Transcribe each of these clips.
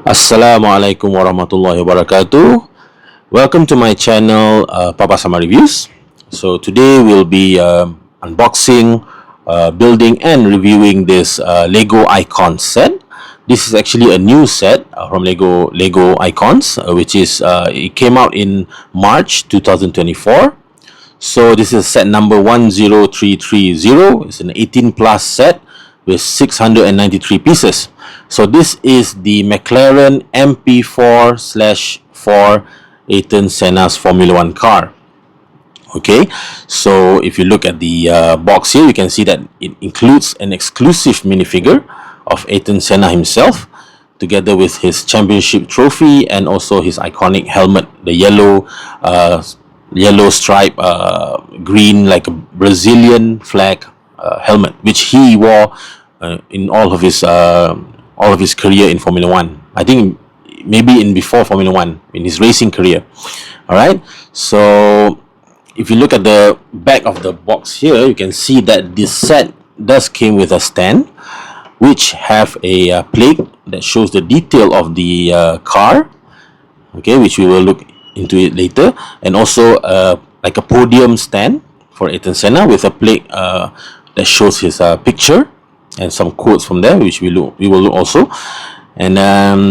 Assalamualaikum warahmatullahi wabarakatuh. Welcome to my channel, Papa Sama Reviews. So today we'll be unboxing, building and reviewing this Lego Icon set. This is actually a new set from Lego Icons, which is it came out in March 2024. So this is set number 10330. It's an 18 plus set with 693 pieces. So this is the McLaren MP4/4 Ayrton Senna's Formula 1 car. Okay, so if you look at the box here, you can see that it includes an exclusive minifigure of Ayrton Senna himself, together with his championship trophy and also his iconic helmet, the yellow stripe, green, like a Brazilian flag helmet, which he wore in all of his career in Formula 1. I think maybe in before Formula 1, in his racing career. Alright, so if you look at the back of the box here, you can see that this set does came with a stand, which have a plate that shows the detail of the car, okay, which we will look into it later, and also like a podium stand for Ayrton Senna with a plate that shows his picture and some quotes from there, which we will look also, and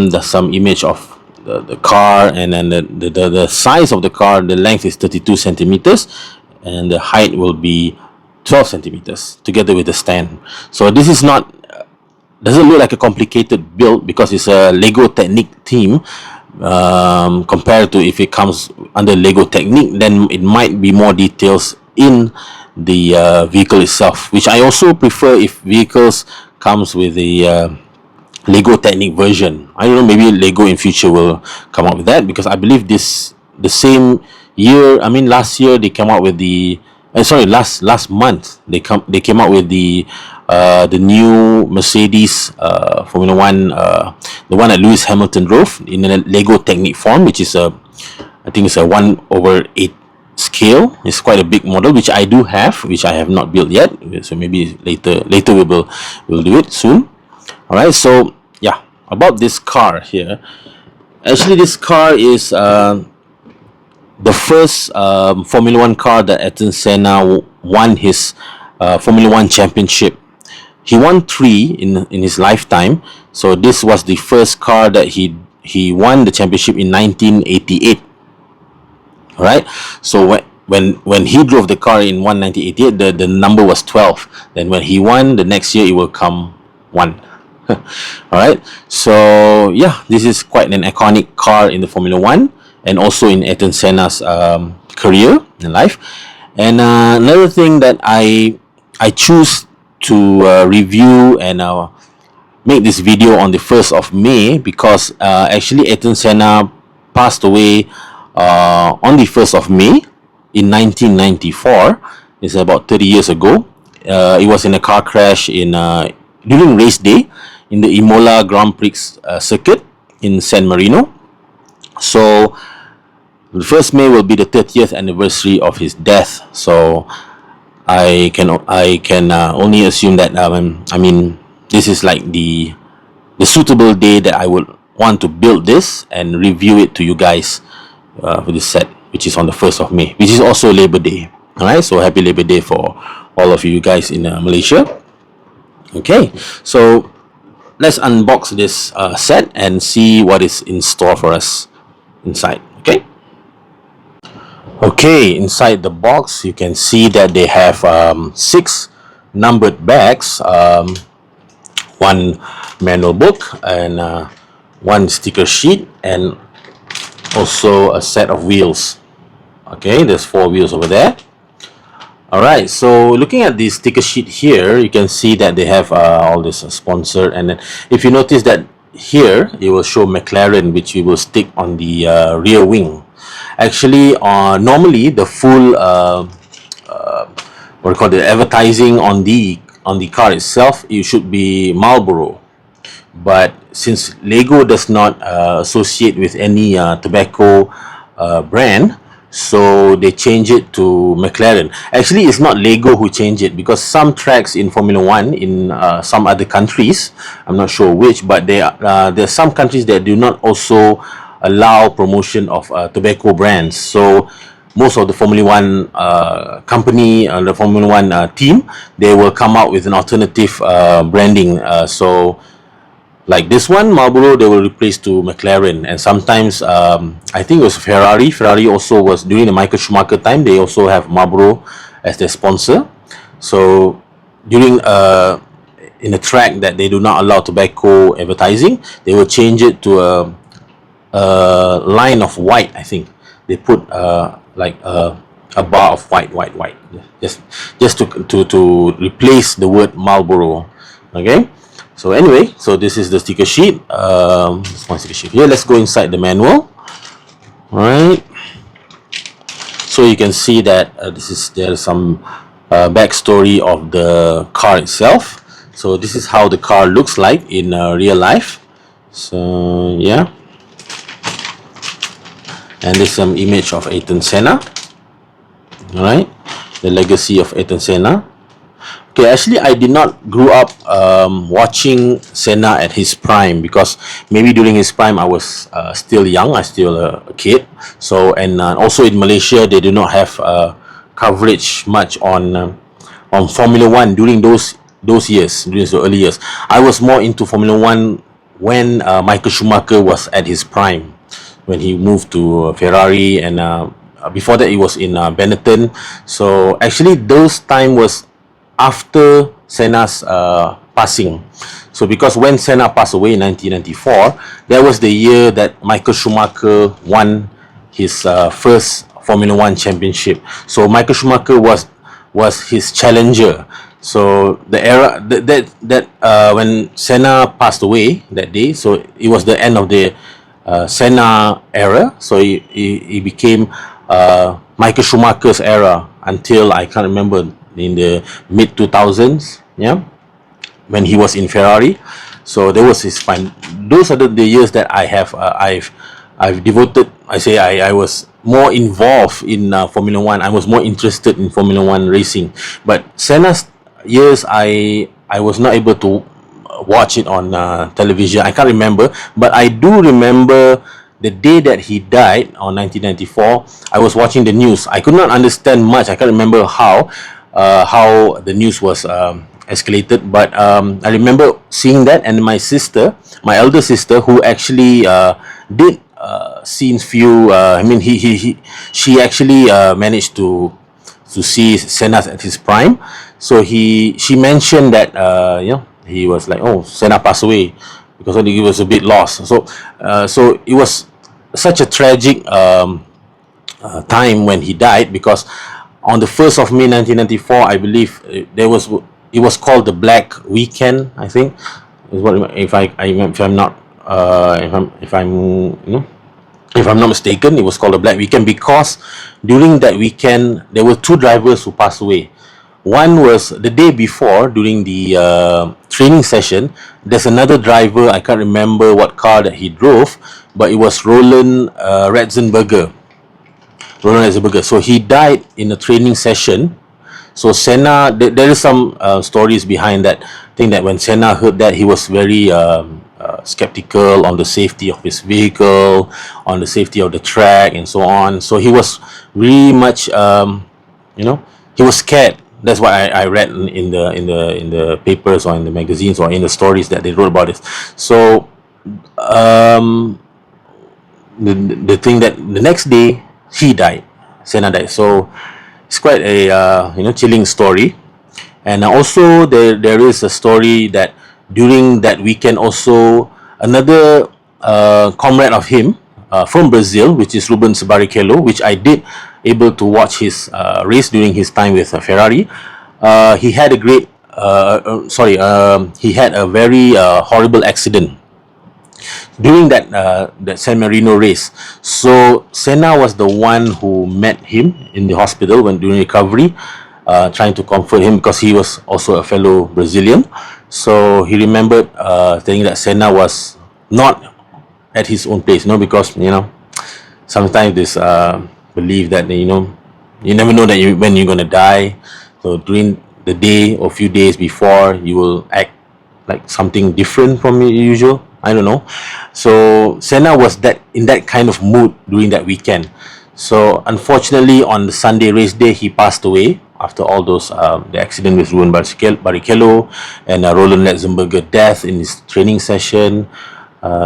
there's some image of the car, and then the size of the car. The length is 32 centimeters and the height will be 12 centimeters together with the stand. So this is not doesn't look like a complicated build because it's a Lego Technic theme. Compared to if it comes under Lego Technic, then it might be more details in the vehicle itself, which I also prefer if vehicles comes with the Lego Technic version. I don't know, maybe Lego in future will come up with that, because I believe the same year, I mean last year, they came out with the last month they came out with the new Mercedes Formula 1, the one that Lewis Hamilton drove in a Lego Technic form, which is I think it's a 1/8 scale. It's quite a big model, which I do have, which I have not built yet. So maybe later we'll do it soon. All right. So yeah, about this car here. Actually, this car is the first Formula 1 car that Ayrton Senna won his Formula 1 championship. He won 3 in his lifetime. So this was the first car that he won the championship in 1988. All right. So when he drove the car in 1988, the number was 12. Then when he won the next year, it will come 1. All right. So yeah, this is quite an iconic car in the Formula 1 and also in Ayrton Senna's career and life. And another thing that I choose to review and make this video on the 1st of May, because actually Ayrton Senna passed away on the 1st of May in 1994. It's about 30 years ago. It was in a car crash during race day in the Imola Grand Prix circuit in San Marino. So the 1st May will be the 30th anniversary of his death. So I can only assume that I mean, this is like the suitable day that I would want to build this and review it to you guys for this set, which is on the 1st of May, which is also Labor Day. All right, so happy Labor Day for all of you guys in Malaysia. Okay, so let's unbox this set and see what is in store for us inside. Okay, inside the box you can see that they have 6 numbered bags, 1 manual book, and 1 sticker sheet, and also a set of wheels. Okay, there's 4 wheels over there. Alright, so looking at the sticker sheet here, you can see that they have all this sponsored, and then if you notice that here it will show McLaren, which we will stick on the rear wing. Actually, normally the full what we call the advertising on the car itself, it should be Marlboro. But since Lego does not associate with any tobacco brand, so they change it to McLaren. Actually, it's not Lego who changed it, because some tracks in Formula One in some other countries, I'm not sure which, but there are some countries that do not also allow promotion of tobacco brands. So most of the Formula One company, the Formula One team, they will come out with an alternative branding. So like this one, Marlboro, they will replace to McLaren. And sometimes I think it was Ferrari. Ferrari also was, during the Michael Schumacher time, they also have Marlboro as their sponsor. So during in a track that they do not allow tobacco advertising, they will change it to a line of white. I think they put like a bar of white, just to replace the word Marlboro. Okay. So anyway, so this is the sticker sheet. One sticker sheet here. Let's go inside the manual. All right. So you can see that there's some backstory of the car itself. So this is how the car looks like in real life. So yeah, and there's some image of Ayrton Senna. All right, the legacy of Ayrton Senna. Okay, actually, I did not grow up watching Senna at his prime, because maybe during his prime I was still young, I still a kid. So, and also in Malaysia, they do not have coverage much on Formula One during those years, during the early years. I was more into Formula One when Michael Schumacher was at his prime, when he moved to Ferrari, and before that he was in Benetton. So actually, those time was after Senna's passing. So because when Senna passed away in 1994, that was the year that Michael Schumacher won his first Formula One championship. So Michael Schumacher was his challenger. So the era that when Senna passed away that day, so it was the end of the Senna era. So he became Michael Schumacher's era until, I can't remember, in the mid 2000s, yeah, when he was in Ferrari. So there was his fine. Those are the years that I have I've devoted. I was more involved in Formula One. I was more interested in Formula One racing. But Senna's years, I was not able to watch it on television. I can't remember, but I do remember the day that he died on 1994. I was watching the news. I could not understand much. I can't remember how the news was escalated, but I remember seeing that. And my sister, my elder sister, who actually did scenes few. I mean, she actually managed to see Senna at his prime. So she mentioned that he was like, oh, Senna passed away, because he was a bit lost. So so it was such a tragic time when he died, because on the 1st of May 1994, I believe it was called the Black Weekend. I think is what, if I'm not if I'm not mistaken, it was called the Black Weekend, because during that weekend there were two drivers who passed away. One was the day before, during the training session. There's another driver, I can't remember what car that he drove, but it was Roland Ratzenberger. So he died in a training session. So Senna, there is some stories behind that. I think that when Senna heard that, he was very skeptical on the safety of his vehicle, on the safety of the track, and so on. So he was really much, he was scared. That's what I read in the papers, or in the magazines, or in the stories that they wrote about it. So the thing that the next day he died, Senna died. So it's quite a chilling story. And also there is a story that during that weekend also another comrade of him from Brazil, which is Rubens Barrichello, which I did able to watch his race during his time with Ferrari. He had a great he had a very horrible accident during that San Marino race. So Senna was the one who met him in the hospital when during recovery. trying to comfort him because he was also a fellow Brazilian. So he remembered saying that Senna was not at his own place, because sometimes this belief that you never know that when you're gonna die. So during the day or few days before, you will act like something different from usual. I don't know. So Senna was in that kind of mood during that weekend. So unfortunately, on the Sunday race day, he passed away after all those the accident with Ruben Barrichello and Roland Ratzenberger death in his training session.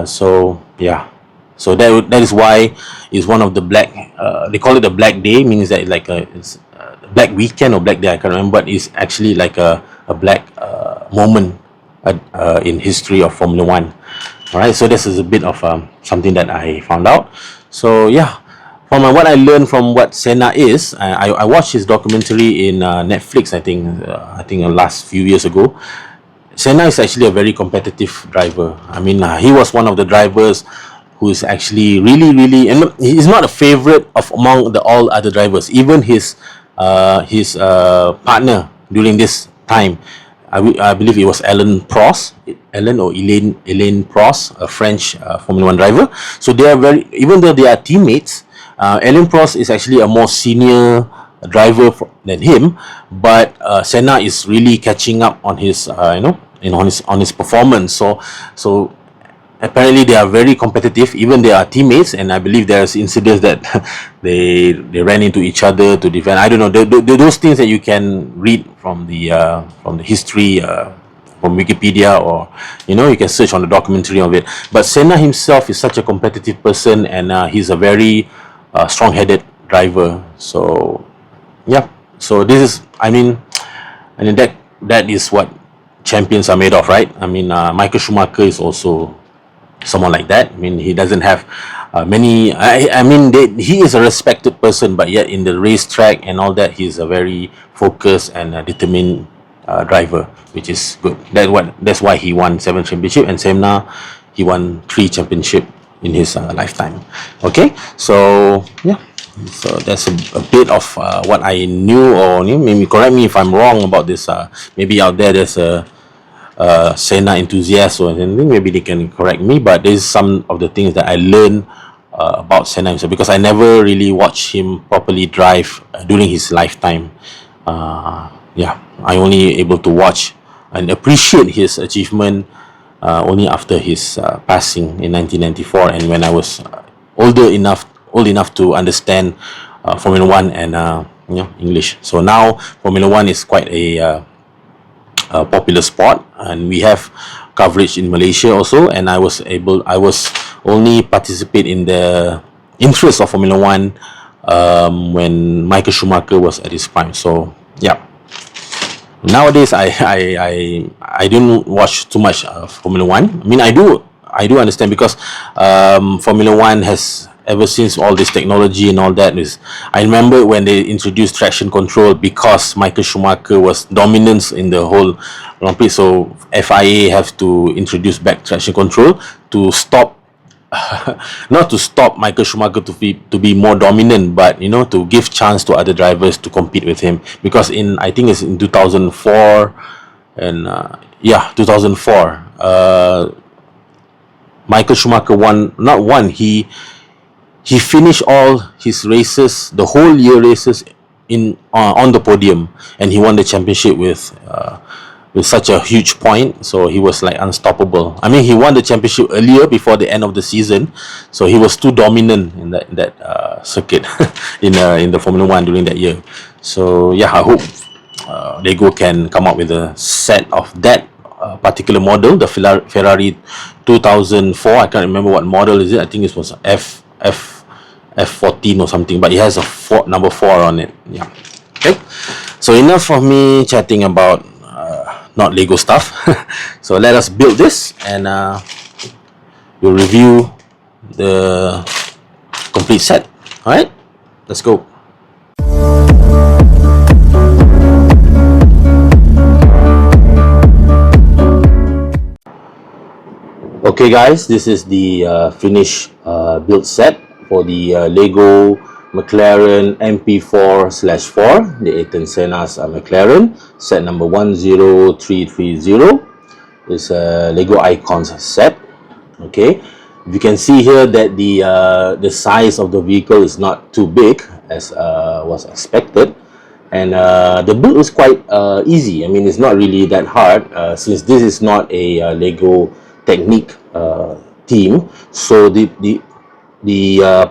So yeah. So that is why it's one of the black. They call it the Black Day, means that it's Black Weekend or Black Day. I can't remember, but it's actually like a black moment in history of Formula One. All right. So this is a bit of something that I found out. So yeah, from what I learned from what Senna is, I watched his documentary in Netflix. I think last few years ago. Senna is actually a very competitive driver. I mean, he was one of the drivers who is actually really, and he's not a favorite among all other drivers. Even his partner during this time, I believe it was Elaine Prost, a French Formula One driver. So they are even though they are teammates, Elaine Prost is actually a more senior driver than him, but Senna is really catching up on his on his performance. So apparently they are very competitive, even they are teammates, and I believe there's incidents that they ran into each other to defend. I don't know, those things that you can read from the history from Wikipedia, or you can search on the documentary of it. But Senna himself is such a competitive person, and he's a very strong-headed driver. So yeah, so this is, and that is what champions are made of, right? Michael Schumacher is also someone like that. He doesn't have many. He is a respected person, but yet in the racetrack and all that, he's a very focused and determined driver, which is good. That's why he won 7 championships, and Senna, he won 3 championships in his lifetime. Okay, so yeah. So that's a bit of what I knew, or maybe correct me if I'm wrong about this. Maybe out there's a Senna enthusiast or anything, maybe they can correct me, but there's some of the things that I learned about Senna himself, because I never really watched him properly drive during his lifetime. I only able to watch and appreciate his achievement only after his passing in 1994, and when I was old enough to understand Formula One and English. So now Formula One is quite a popular sport, and we have coverage in Malaysia also, and I was only participate in the interest of Formula One when Michael Schumacher was at his prime. So yeah, nowadays I don't watch too much Formula One. I do understand, because Formula One has, ever since all this technology and all that, I remember when they introduced traction control, because Michael Schumacher was dominant in the whole Grand Prix. So FIA have to introduce back traction control to stop, not to stop Michael Schumacher to be more dominant, but to give chance to other drivers to compete with him. Because I think it's in 2004, and 2004, Michael Schumacher he finished all his races, the whole year races, on the podium, and he won the championship with such a huge point. So he was like unstoppable. He won the championship earlier, before the end of the season, so he was too dominant in that circuit in the Formula One during that year. So yeah, I hope Lego can come up with a set of that particular model, the Ferrari 2004. I can't remember what model is it. I think it was F14 or something, but it has a number 4 on it. Yeah. Okay. So enough of me chatting about not Lego stuff. So let us build this, and we'll review the complete set. All right. Let's go. Okay guys, this is the finished build set for the Lego McLaren MP4/4, the Ayrton Senna's McLaren, set number 10330. It's a Lego Icons set. Okay, you can see here that the size of the vehicle is not too big as was expected, and the build is quite easy. I mean, it's not really that hard since this is not a Lego Technique team, so the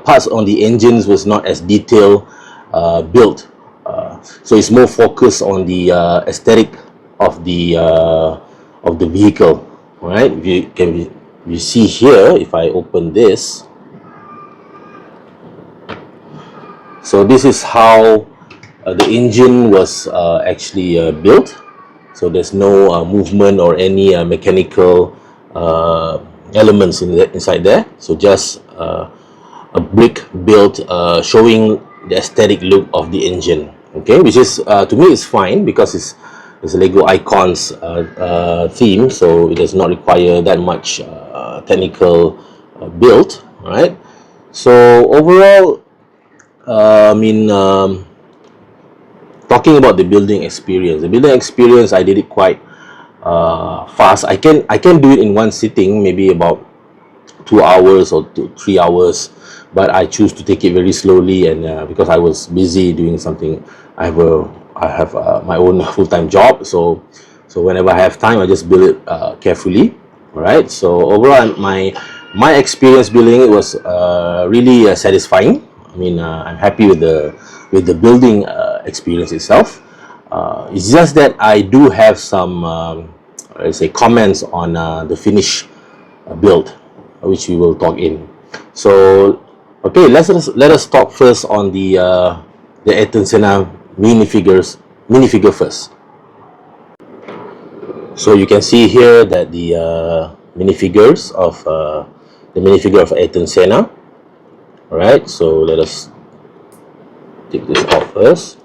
parts on the engines was not as detailed built, so it's more focused on the aesthetic of the vehicle. All right, you see here, if I open this, so this is how the engine was actually built. So there's no movement or any mechanical elements inside there. So just a brick built showing the aesthetic look of the engine. Okay, which is to me is fine because it's a Lego Icons theme, so it does not require that much technical build. Right. So overall, I mean, talking about the building experience, I did it quite fast. I can do it in one sitting, maybe about 2 hours or 3 hours, but I choose to take it very slowly, and because I was busy doing something. I have my own full-time job, so whenever I have time, I just build it carefully. All right. So overall, my experience building it was really satisfying. I mean, I'm happy with the building experience itself. It's just that I do have some let's say comments on the finish build, which we will talk in. So okay, let us talk first on the Ayrton Senna minifigure first. So you can see here that the minifigure of Ayrton Senna. All right, so let us take this off first.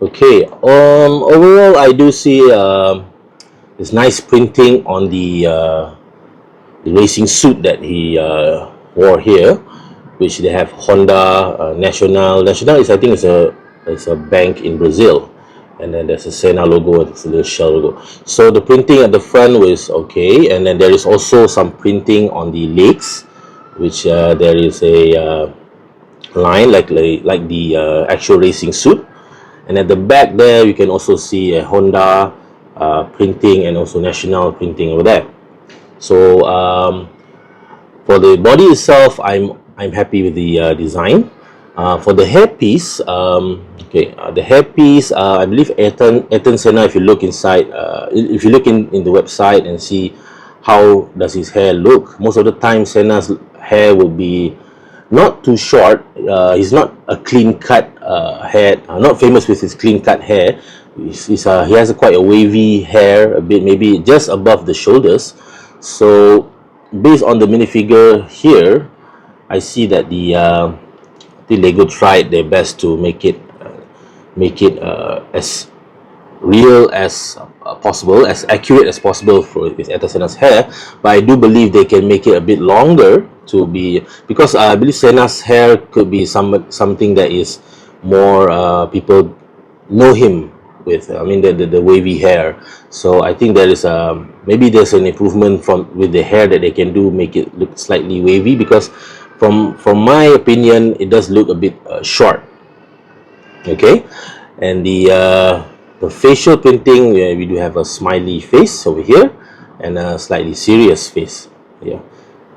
Okay, overall I do see this nice printing on the racing suit that he wore here, which they have Honda, National is, I think, it's a bank in Brazil, and then there's a Senna logo, it's a little shell logo. So the printing at the front was okay, and then there is also some printing on the legs, which there is a line like the actual racing suit, and at the back there you can also see a Honda printing and also National printing over there. So for the body itself, I'm happy with the design. For the hairpiece, the hairpiece, I believe Ayrton Senna, if you look inside, if you look in the website and see how does his hair look, most of the time Senna's hair will be not too short. He's not a clean cut hair, not famous with his clean cut hair. He has quite a wavy hair, a bit maybe just above the shoulders. So based on the minifigure here, I see that the Lego tried their best to make it as real as possible, as accurate as possible with Ayrton Senna's hair. But I do believe they can make it a bit longer to be, because I believe Senna's hair could be something that is more people know him with. I mean, the wavy hair. So I think there is maybe there's an improvement with the hair that they can do, make it look slightly wavy, because from my opinion it does look a bit short. Okay, and the facial printing, we do have a smiley face over here and a slightly serious face. Yeah.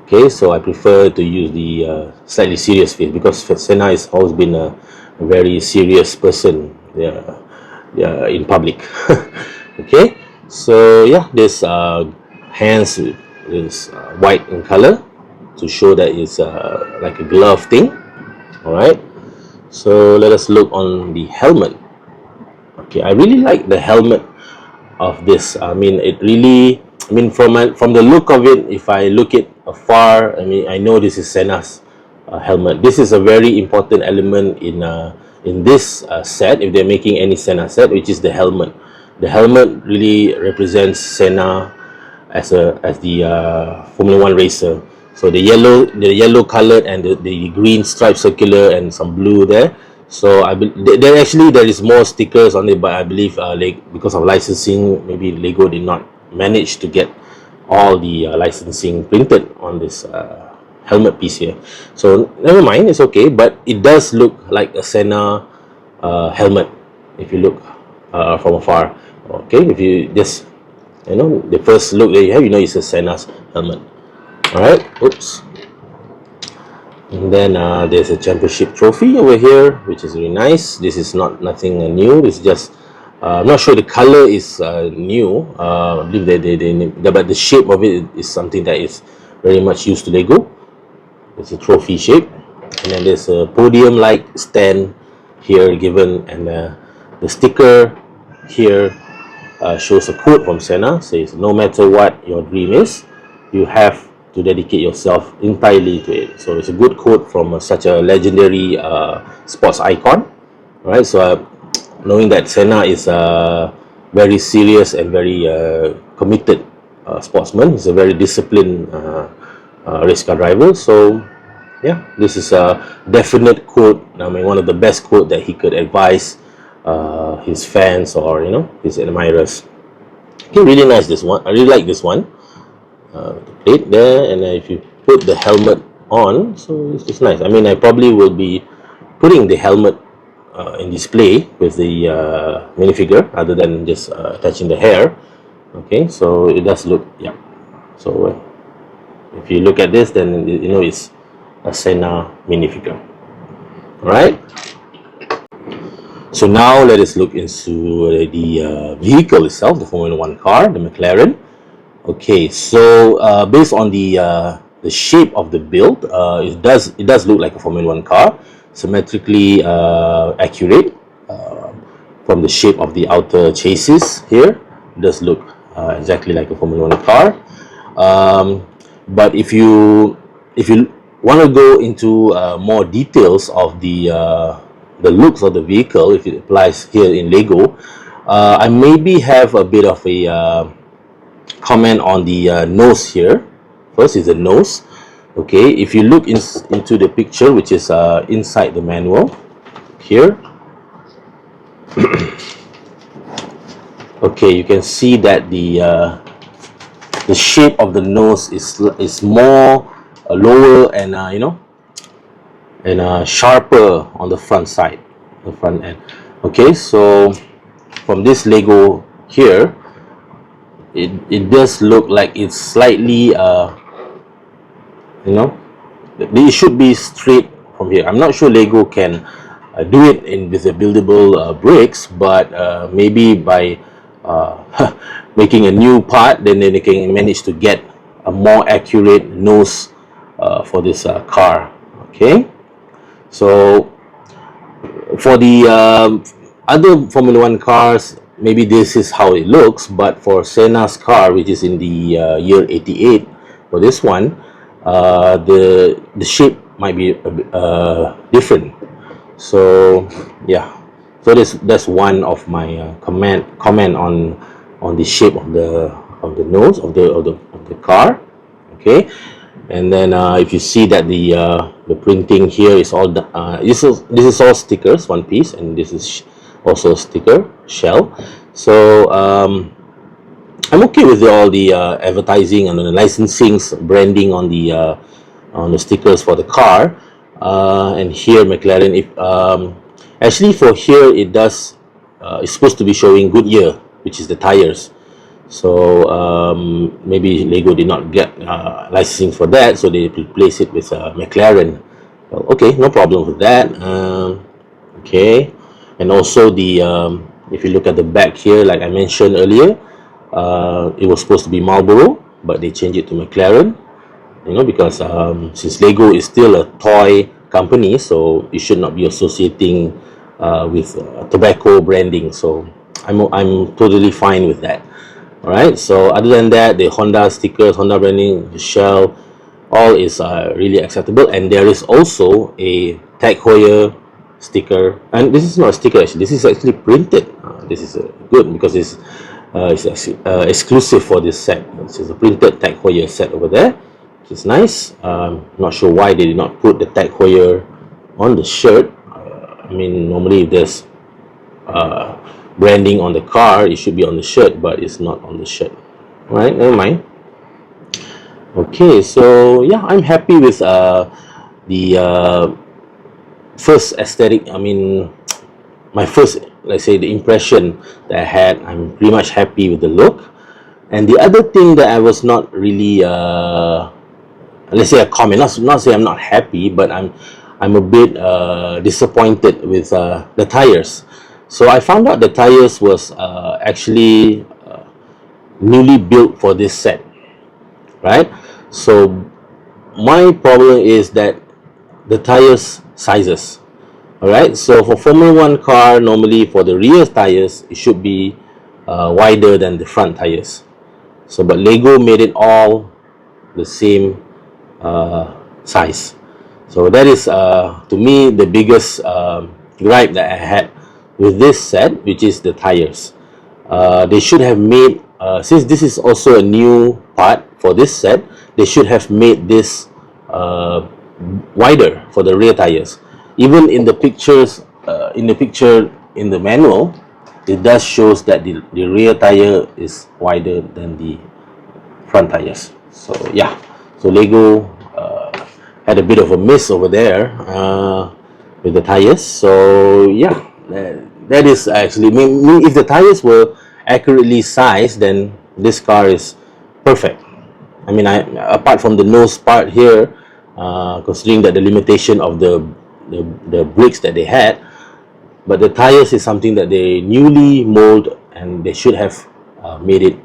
Okay, so I prefer to use the slightly serious face because Senna has always been a very serious person. Yeah, in public. Okay, so yeah, this hands is white in color to show that it's like a glove thing. All right, so let us look on the helmet. Okay, I really like the helmet of this. I mean, it really, I mean, from the look of it, if I look it afar, I mean, I know this is Senna's helmet. This is a very important element in this set, if they're making any Senna set, which is the helmet. The helmet really represents Senna as the Formula 1 racer. So the yellow colored and the green stripe circular and some blue there. So there is more stickers on it, but I believe because of licensing, maybe Lego did not manage to get all the licensing printed on this helmet piece here. So never mind, it's okay, but it does look like a Senna helmet if you look from afar. Okay, if you just, the first look that you have, it's a Senna's helmet. All right, oops. And then there's a championship trophy over here, which is really nice. This is nothing new. It's just I'm not sure the color is new. I believe but the shape of it is something that is very much used to Lego. It's a trophy shape, and then there's a podium-like stand here given, and the sticker here shows a quote from Senna. Says, "No matter what your dream is, you have to dedicate yourself entirely to it." So it's a good quote from such a legendary sports icon. All right, so knowing that Senna is a very serious and very committed sportsman, he's a very disciplined race car driver. So yeah, this is a definite quote. I mean, one of the best quote that he could advise his fans or his admirers. Okay, really nice, this one. I really like this one. The plate there, and if you put the helmet on, so it's nice. I mean, I probably will be putting the helmet in display with the minifigure rather than just attaching the hair. Okay, so it does look, yeah. So if you look at this, then it's a Senna minifigure. All right. So now let us look into the vehicle itself, the Formula One car, the McLaren. Okay, so based on the shape of the build, it does look like a Formula One car, symmetrically accurate from the shape of the outer chassis here. It does look exactly like a Formula One car. But if you want to go into more details of the looks of the vehicle, if it applies here in Lego, I maybe have a bit of a comment on the nose here. First is the nose. Okay, if you look into the picture, which is inside the manual here, okay, you can see that the shape of the nose is more lower and sharper on the front side, the front end. Okay, so from this Lego here, it does look like it's slightly it should be straight from here. I'm not sure Lego can do it with the buildable bricks, but maybe by making a new part, then they can manage to get a more accurate nose for this car. Okay, so for the other Formula One cars, maybe this is how it looks, but for Senna's car, which is in the year 88, for this one, the shape might be a bit different. So yeah, so that's one of my comment on the shape of the nose of the car. Okay, and then if you see that the printing here is all this is all stickers, one piece, and this is also a sticker shell. So I'm okay with all the advertising and the licensing, branding on the stickers for the car. And here McLaren, if actually for here it does it's supposed to be showing Goodyear, which is the tires. So maybe Lego did not get licensing for that, so they replace it with McLaren. Well, okay, no problem with that. Okay, and also the if you look at the back here, like I mentioned earlier, it was supposed to be Marlboro, but they changed it to McLaren. Because since Lego is still a toy company, so it should not be associating with tobacco branding. So I'm totally fine with that. All right. So other than that, the Honda stickers, Honda branding, the shell, all is really acceptable. And there is also a Tag Heuer sticker, and this is not a sticker actually. This is actually printed. This is good because it's exclusive for this set. This is a printed Tag Heuer set over there. which is nice. Not sure why they did not put the tag Heuer on the shirt. I mean, normally if there's branding on the car, it should be on the shirt, but it's not on the shirt. Alright, never mind. Okay, so yeah, I'm happy with the first aesthetic. I mean, my first, let's say, the impression that I had. I'm pretty much happy with the look. And the other thing that I was not really, let's say, a comment. Not say I'm not happy, but I'm a bit disappointed with the tires. So I found out the tires was actually newly built for this set, right? So my problem is that the tires sizes. Alright, so for Formula 1 car, normally for the rear tires, it should be wider than the front tires. So, but Lego made it all the same size. So that is, to me, the biggest gripe that I had with this set, which is the tires. They should have made, since this is also a new part for this set, they should have made this wider for the rear tires. Even in the pictures, in the manual, it does shows that the rear tire is wider than the front tires. So yeah, so Lego had a bit of a miss over there with the tires. So yeah, that is actually, if the tires were accurately sized, then this car is perfect. I mean, apart from the nose part here, considering that the limitation of the brakes that they had, but the tires is something that they newly mold, and they should have made it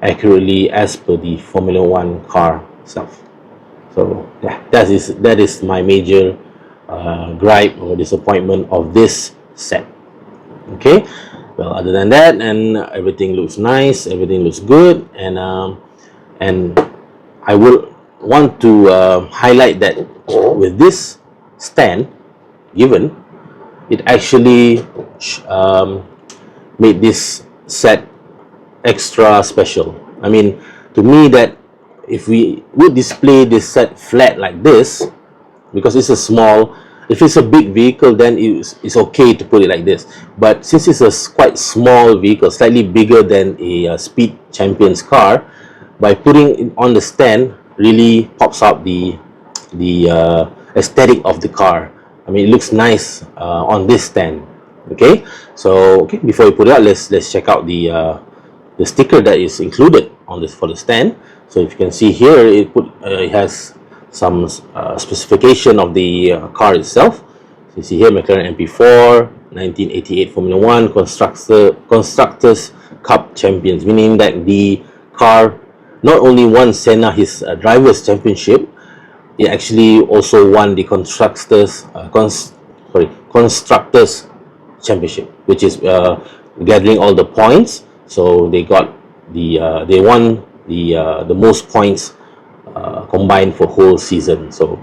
accurately as per the Formula 1 car itself. So yeah, that is my major gripe or disappointment of this set. Okay, well, other than that, and everything looks nice, everything looks good, and I will want to highlight that with this stand given, it actually made this set extra special. I mean, to me, that if we would display this set flat like this, because it's a small, if it's a big vehicle, then it's okay to put it like this. But since it's a quite small vehicle, slightly bigger than a Speed Champions car, by putting it on the stand really pops out the aesthetic of the car. I mean, it looks nice on this stand. Okay, so okay, before we put it out, let's check out the sticker that is included on this for the stand. So if you can see here, it has some specification of the car itself. So you see here, McLaren MP4, 1988 Formula 1 Constructors Cup Champions, meaning that the car not only won Senna his Drivers' Championship, it actually also won the Constructors Championship, which is gathering all the points. So they got they won the most points combined for whole season. So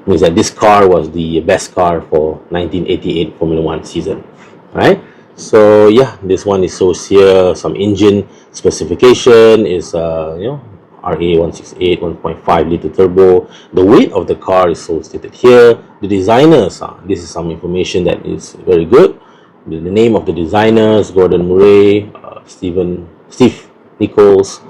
means that this car was the best car for 1988 Formula 1 season, right? So yeah, this one is shows here some engine specification is RA168 1.5 liter turbo. The weight of the car is so stated here. The designers, this is some information that is very good. The name of the designers: Gordon Murray, Steve Nichols,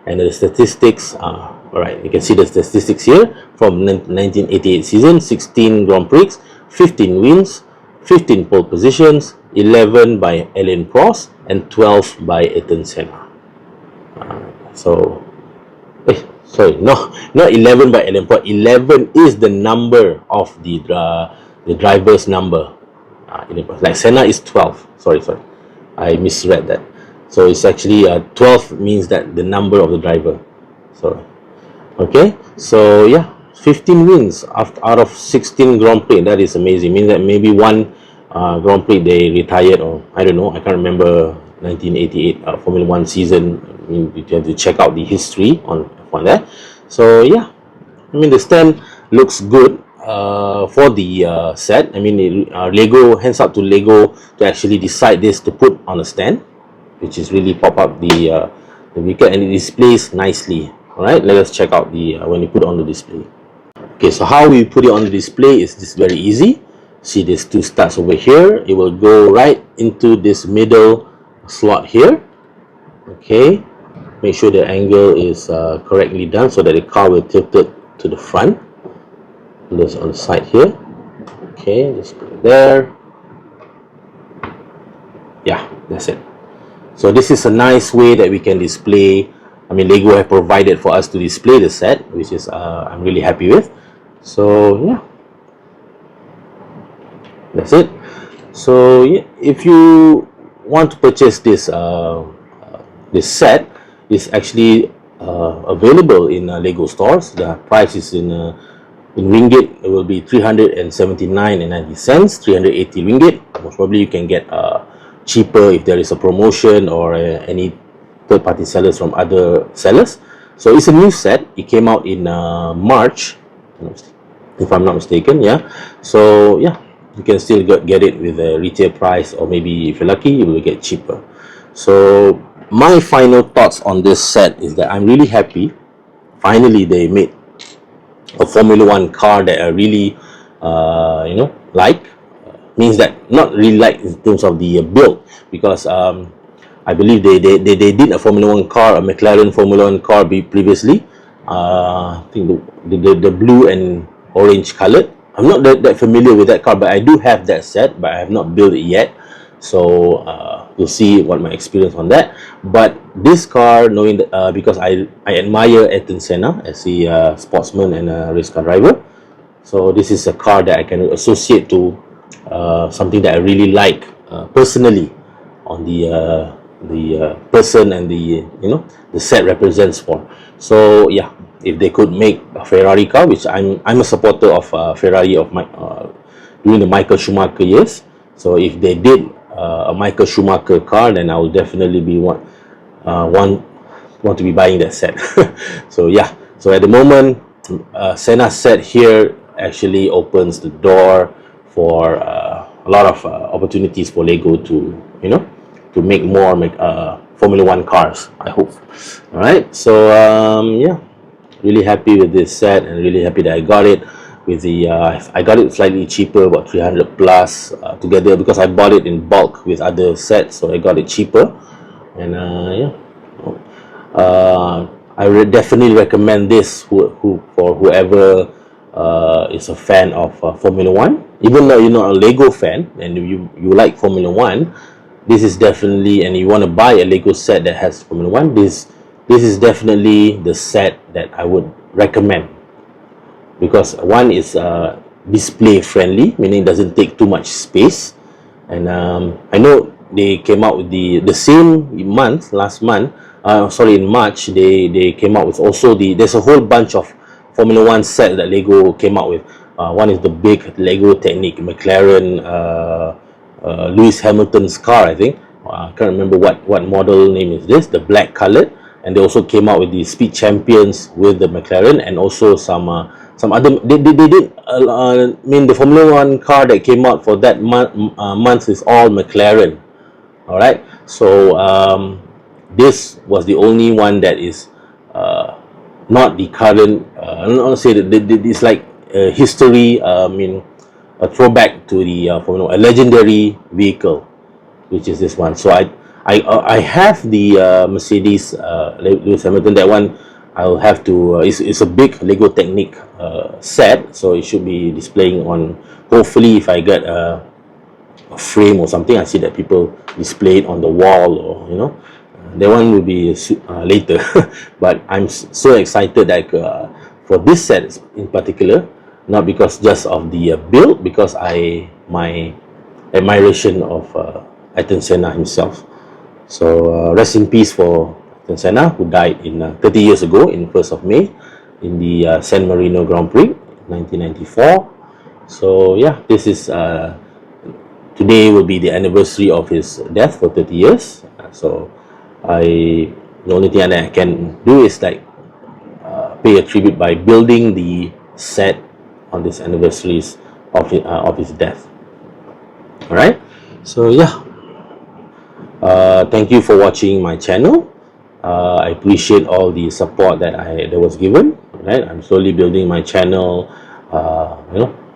and the statistics. Alright, you can see the statistics here from 1988 season: 16 Grand Prix, 15 wins, 15 pole positions, 11 by Alain Prost, and 12 by Ayrton Senna. Sorry, no, not 11 by Alain Prost. 11 is the number of the driver's number. Like Senna is 12. Sorry, I misread that. So it's actually 12 means that the number of the driver. So okay, so yeah, 15 wins out of 16 Grand Prix. That is amazing. Means that maybe one Grand Prix they retired, or I don't know. I can't remember 1988 Formula 1 season. I mean, you have to check out the history on that. So yeah, I mean, the stand looks good for the set. I mean, Lego, hands up to Lego to actually decide this to put on a stand, which is really pop up the vehicle, and it displays nicely. All right, let us check out the when you put it on the display. Okay, so how we put it on the display is this very easy. See these two studs over here. It will go right into this middle slot here. Okay, make sure the angle is correctly done so that the car will tilt it to the front. This on the side here. Okay, just put it there. Yeah, that's it. So this is a nice way that we can display. I mean, Lego have provided for us to display the set, which is I'm really happy with. So yeah, that's it. So yeah, if you want to purchase this this set, is actually available in Lego stores. The price is in ringgit. It will be 379.90 cents, 380 ringgit. Most probably you can get cheaper if there is a promotion or any third-party sellers from other sellers. So it's a new set. It came out in March, if I'm not mistaken. Yeah. So yeah, you can still get it with a retail price, or maybe if you're lucky, you will get cheaper. So my final thoughts on this set is that I'm really happy. Finally, they made a Formula One car that I really, like. Means that not really like in terms of the build, because I believe they did a Formula One car, a McLaren Formula One car previously. I think the blue and orange colored. I'm not that familiar with that car, but I do have that set, but I have not built it yet. So we'll see what my experience on that. But this car, knowing that because I admire Ayrton Senna as a sportsman and a race car driver, so this is a car that I can associate to something that I really like personally on the person and the the set represents for. So yeah, if they could make a Ferrari car, which I'm a supporter of Ferrari of my during the Michael Schumacher years. So if they did a Michael Schumacher car, then I will definitely be want to be buying that set. So yeah, so at the moment, Senna set here actually opens the door for a lot of opportunities for Lego to to make more Formula One cars, I hope. All right, so yeah, really happy with this set, and really happy that I got it with the I got it slightly cheaper, about 300 plus together, because I bought it in bulk with other sets, so I got it cheaper. And yeah, I would definitely recommend this for whoever is a fan of Formula One. Even though you're not a Lego fan and you like Formula One, this is definitely, and you want to buy a Lego set that has Formula One, this is definitely the set that I would recommend, because one is display friendly, meaning it doesn't take too much space. And I know they came out with the same month, last month, in March, they came out with also there's a whole bunch of Formula One set that Lego came out with. One is the big Lego Technique McLaren Lewis Hamilton's car, I think. I can't remember what model name is this, the black colored. And they also came out with the Speed Champions with the McLaren, and also some other. They did. I mean, the Formula One car that came out for that month is all McLaren. All right. So this was the only one that is not the current. I don't want to say that it's like history. I mean, a throwback to the Formula, a legendary vehicle, which is this one. So I have the Mercedes Lewis Hamilton. That one I'll have to. It's a big Lego Technique set, so it should be displaying on. Hopefully, if I get a frame or something, I see that people display it on the wall, or that one will be later. But I'm so excited that for this set in particular, not because just of the build, because my admiration of Ayrton Senna himself. So rest in peace for Ayrton Senna, who died in 30 years ago in 1st of May in the San Marino Grand Prix 1994. So yeah, this is today will be the anniversary of his death for 30 years. So the only thing that I can do is like pay a tribute by building the set on this anniversaries of his death. All right, so yeah, thank you for watching my channel, I appreciate all the support that was given. Right, I'm slowly building my channel.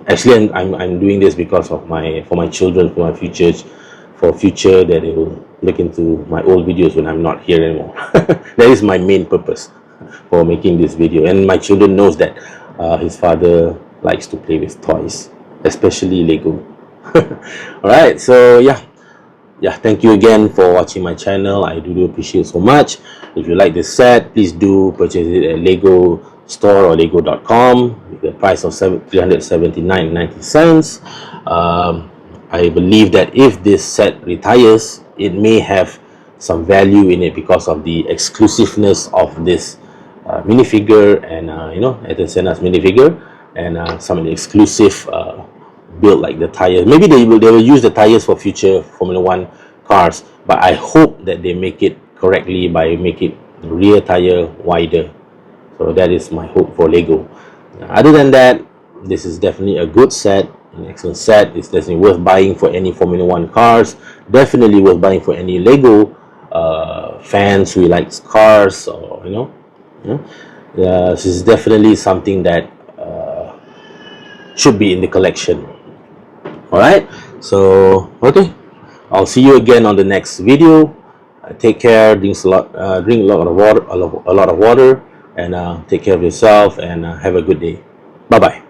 Actually, I'm doing this because of for my children, for my futures, for future, that they will look into my old videos when I'm not here anymore. That is my main purpose for making this video. And my children knows that his father likes to play with toys, especially Lego. All right, so yeah, thank you again for watching my channel. I do appreciate so much. If you like this set, please do purchase it at Lego store or lego.com with the price of $379.90. I believe that if this set retires, it may have some value in it because of the exclusiveness of this minifigure, and Ayrton Senna's minifigure, and some of the exclusive build, like the tires. Maybe they will use the tires for future Formula One cars, but I hope that they make it correctly by making the rear tire wider. So that is my hope for Lego. Other than that, this is definitely a good set, an excellent set. It's definitely worth buying for any Formula One cars. Definitely worth buying for any Lego fans who likes cars, or this is definitely something that should be in the collection. All right, so okay, I'll see you again on the next video. Take care, drink a lot of water, and take care of yourself, and have a good day. Bye bye.